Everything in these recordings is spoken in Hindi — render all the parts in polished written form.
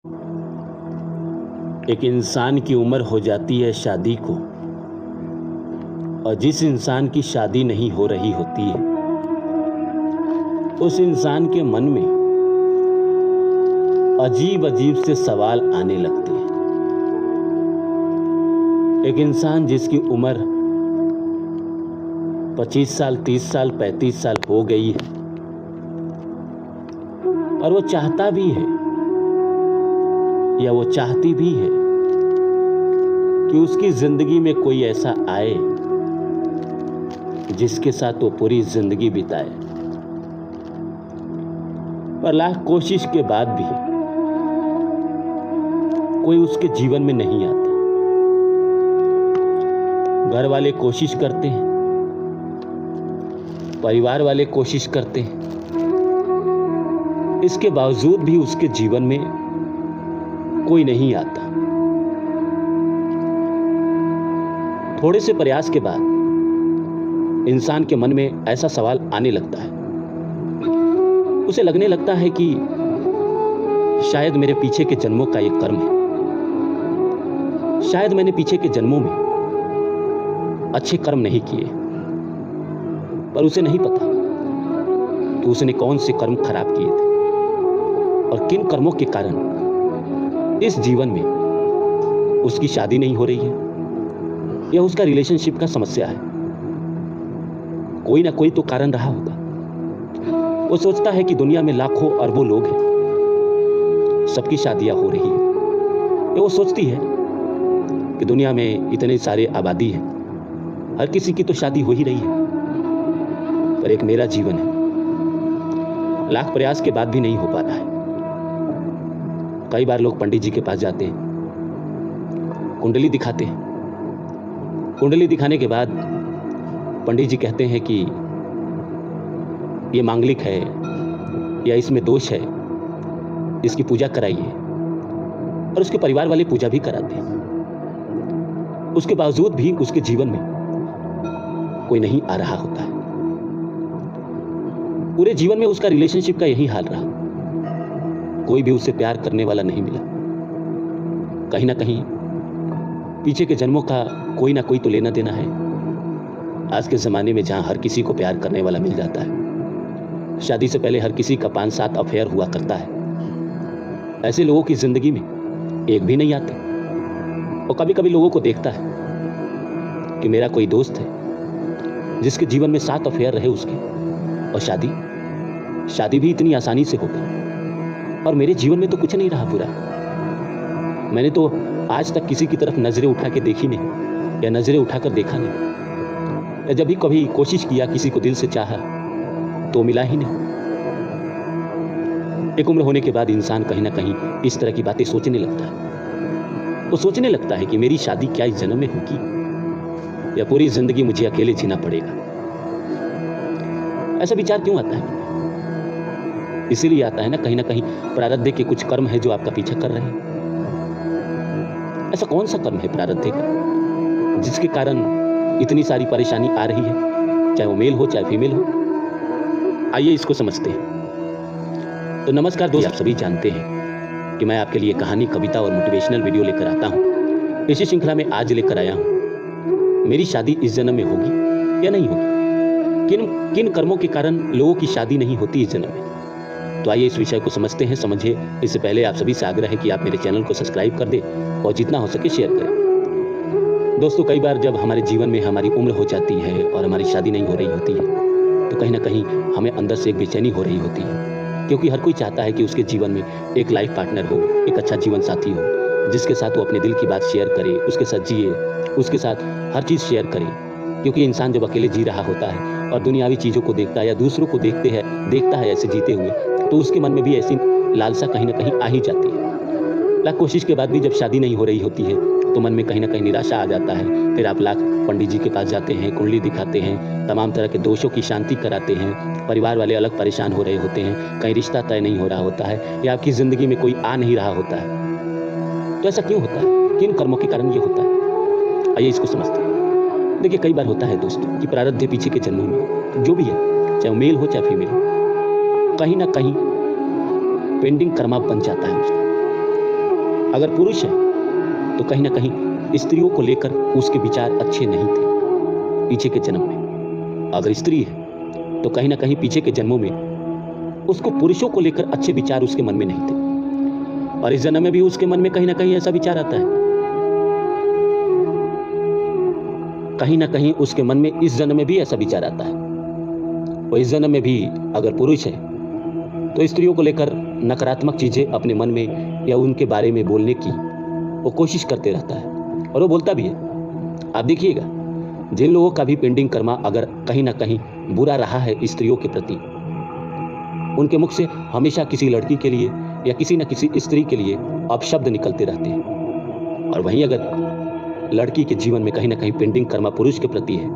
एक इंसान की उम्र हो जाती है शादी को, और जिस इंसान की शादी नहीं हो रही होती है उस इंसान के मन में अजीब अजीब से सवाल आने लगते हैं। एक इंसान जिसकी उम्र 25 साल, 30 साल, 35 साल हो गई है और वो चाहता भी है या वो चाहती भी है कि उसकी जिंदगी में कोई ऐसा आए जिसके साथ वो पूरी जिंदगी बिताए, पर लाख कोशिश के बाद भी कोई उसके जीवन में नहीं आता। घर वाले कोशिश करते हैं, परिवार वाले कोशिश करते हैं, इसके बावजूद भी उसके जीवन में कोई नहीं आता। थोड़े से प्रयास के बाद इंसान के मन में ऐसा सवाल आने लगता है, उसे लगने लगता है कि शायद मेरे पीछे के जन्मों का एक कर्म है, शायद मैंने पीछे के जन्मों में अच्छे कर्म नहीं किए, पर उसे नहीं पता कि उसने कौन से कर्म खराब किए थे और किन कर्मों के कारण इस जीवन में उसकी शादी नहीं हो रही है या उसका रिलेशनशिप का समस्या है। कोई ना कोई तो कारण रहा होगा। वो सोचता है कि दुनिया में लाखों अरबों लोग हैं, सबकी शादियां हो रही है। वो सोचती है कि दुनिया में इतने सारे आबादी है, हर किसी की तो शादी हो ही रही है, पर एक मेरा जीवन है, लाख प्रयास के बाद भी नहीं हो पा रहा है। कई बार लोग पंडित जी के पास जाते हैं, कुंडली दिखाते हैं। कुंडली दिखाने के बाद पंडित जी कहते हैं कि ये मांगलिक है या इसमें दोष है, इसकी पूजा कराइए, और उसके परिवार वाले पूजा भी कराते हैं। उसके बावजूद भी उसके जीवन में कोई नहीं आ रहा होता है। पूरे जीवन में उसका रिलेशनशिप का यही हाल रहा, कोई भी उससे प्यार करने वाला नहीं मिला। कहीं ना कहीं पीछे के जन्मों का कोई ना कोई तो लेना देना है। आज के ज़माने में जहाँ हर किसी को प्यार करने वाला मिल जाता है, शादी से पहले हर किसी का 5-7 अफेयर हुआ करता है, ऐसे लोगों की ज़िंदगी में एक भी नहीं आते। और कभी कभी लोगों को देखता है कि मेरा कोई दोस्त है जिसके जीवन में 7 अफेयर रहे उसके, और शादी भी इतनी आसानी से हो गई, और मेरे जीवन में तो कुछ नहीं रहा पूरा। मैंने तो आज तक किसी की तरफ नजरें उठा के देखी नहीं या नजरें उठाकर देखा नहीं, या जब भी कभी कोशिश किया किसी को दिल से चाहा तो मिला ही नहीं। एक उम्र होने के बाद इंसान कहीं ना कहीं इस तरह की बातें सोचने लगता है। वो सोचने लगता है कि मेरी शादी क्या इस जन्म में होगी या पूरी जिंदगी मुझे अकेले जीना पड़ेगा। ऐसा विचार क्यों आता है? इसीलिए आता है ना कहीं प्रारब्ध के कुछ कर्म है जो आपका पीछा कर रहे हैं। ऐसा कौन सा कर्म है प्रारब्ध का जिसके कारण इतनी सारी परेशानी आ रही है, चाहे वो मेल हो चाहे फीमेल हो? आइए इसको समझते हैं। तो नमस्कार दोस्त, आप सभी जानते हैं कि मैं आपके लिए कहानी, कविता और मोटिवेशनल वीडियो लेकर आता हूँ। इसी श्रृंखला में आज लेकर आया हूँ, मेरी शादी इस जन्म में होगी या नहीं होगी, किन कर्मों के कारण लोगों की शादी नहीं होती इस जन्म में। तो आइए इस विषय को समझते हैं, समझिए। इससे पहले आप सभी से आग्रह है कि आप मेरे चैनल को सब्सक्राइब कर दें और जितना हो सके शेयर करें। दोस्तों, कई बार जब हमारे जीवन में हमारी उम्र हो जाती है और हमारी शादी नहीं हो रही होती है, तो कहीं ना कहीं हमें अंदर से एक बेचैनी हो रही होती है, क्योंकि हर कोई चाहता है कि उसके जीवन में एक लाइफ पार्टनर हो, एक अच्छा जीवन साथी हो, जिसके साथ वो अपने दिल की बात शेयर करे, उसके साथ जिए, उसके साथ हर चीज़ शेयर करे। क्योंकि इंसान जब अकेले जी रहा होता है और दुनियावी चीज़ों को देखता है या दूसरों को देखता है ऐसे जीते हुए, तो उसके मन में भी ऐसी लालसा कहीं ना कहीं आ ही जाती है। लाख कोशिश के बाद भी जब शादी नहीं हो रही होती है तो मन में कहीं ना कहीं निराशा आ जाता है। फिर आप लाख पंडित जी के पास जाते हैं, कुंडली दिखाते हैं, तमाम तरह के दोषों की शांति कराते हैं, परिवार वाले अलग परेशान हो रहे होते हैं, कहीं रिश्ता तय नहीं हो रहा होता है या आपकी ज़िंदगी में कोई आ नहीं रहा होता है। तो ऐसा क्यों होता है? किन कर्मों के कारण ये होता है? आइए इसको समझते हैं। देखिए, कई बार होता है दोस्तों कि प्रारब्ध पीछे के जन्मों में जो भी है, चाहे मेल हो चाहे फीमेल हो, कहीं ना कहीं पेंडिंग कर्मा बन जाता है उसका। अगर पुरुष है तो कहीं ना कहीं स्त्रियों को लेकर उसके विचार अच्छे नहीं थे पीछे के जन्म में। अगर स्त्री है तो कहीं ना कहीं पीछे के जन्मों में उसको पुरुषों को लेकर अच्छे विचार उसके मन में नहीं थे, और इस जन्म में भी उसके मन में कहीं ना कहीं ऐसा विचार आता है। कहीं ना कहीं उसके मन में इस जन्म में भी ऐसा विचार आता है, और इस जन्म में भी अगर पुरुष है तो स्त्रियों को लेकर नकारात्मक चीजें अपने मन में या उनके बारे में बोलने की वो कोशिश करते रहता है, और वो बोलता भी है। आप देखिएगा, जिन लोगों का भी पेंडिंग कर्मा अगर कहीं ना कहीं बुरा रहा है स्त्रियों के प्रति, उनके मुख से हमेशा किसी लड़की के लिए या किसी न किसी स्त्री के लिए अपशब्द निकलते रहते हैं। और वहीं अगर लड़की के जीवन में कहीं ना कहीं पेंडिंग कर्मा पुरुष के प्रति है,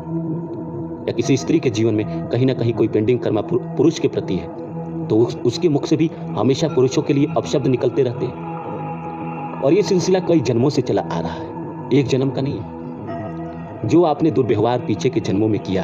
या किसी स्त्री के जीवन में कहीं ना कहीं कोई पेंडिंग कर्मा पुरुष के प्रति है, तो उसके मुख से भी हमेशा पुरुषों के लिए अपशब्द निकलते रहते हैं। और ये सिलसिला कई जन्मों से चला आ रहा है, एक जन्म का नहीं है। जो आपने दुर्व्यवहार पीछे के जन्मों में किया,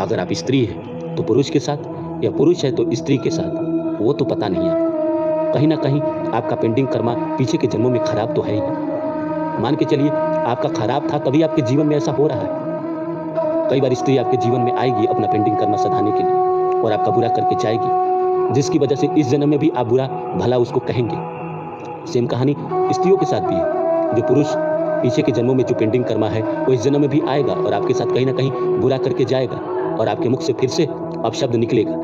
अगर आप स्त्री हैं तो पुरुष के साथ, या पुरुष है तो स्त्री के साथ, वो तो पता नहीं है। कहीं ना कहीं आपका पेंडिंग कर्मा पीछे के जन्मों में खराब तो है ही। मान के चलिए आपका खराब था तभी आपके जीवन में ऐसा हो रहा है। कई बार स्त्री आपके जीवन में आएगी अपना पेंडिंग कर्मा सधाने के लिए और आपका बुरा करके जाएगी, जिसकी वजह से इस जन्म में भी आप बुरा भला उसको कहेंगे। सेम कहानी स्त्रियों के साथ भी है। जो पुरुष पीछे के जन्मों में जो पेंडिंग कर्मा है वो इस जन्म में भी आएगा और आपके साथ कहीं ना कहीं बुरा करके जाएगा, और आपके मुख से फिर से अपशब्द निकलेगा।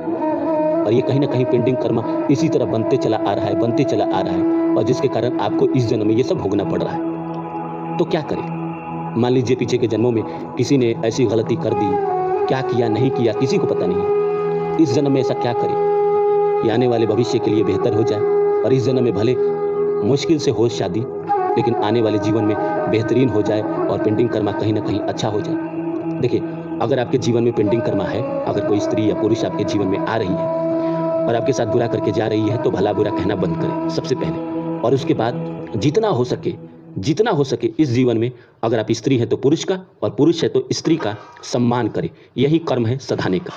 और ये कहीं ना कहीं पेंडिंग कर्मा इसी तरह बनते चला आ रहा है, बनते चला आ रहा है, और जिसके कारण आपको इस जन्म में ये सब भोगना पड़ रहा है। तो क्या करें? मान लीजिए पीछे के जन्मों में किसी ने ऐसी गलती कर दी, क्या किया नहीं किया किसी को पता नहीं। इस जन्म में ऐसा क्या करें कि आने वाले भविष्य के लिए बेहतर हो जाए, और इस जन्म में भले मुश्किल से हो शादी, लेकिन आने वाले जीवन में बेहतरीन हो जाए और पेंडिंग कर्मा कहीं ना कहीं अच्छा हो जाए। देखिए, अगर आपके जीवन में पेंडिंग कर्मा है, अगर कोई स्त्री या पुरुष आपके जीवन में आ रही है और आपके साथ बुरा करके जा रही है, तो भला बुरा कहना बंद करें सबसे पहले, और उसके बाद जितना हो सके इस जीवन में अगर आप स्त्री हैं तो पुरुष का, और पुरुष है तो स्त्री का सम्मान करें। यही कर्म है सधाने का।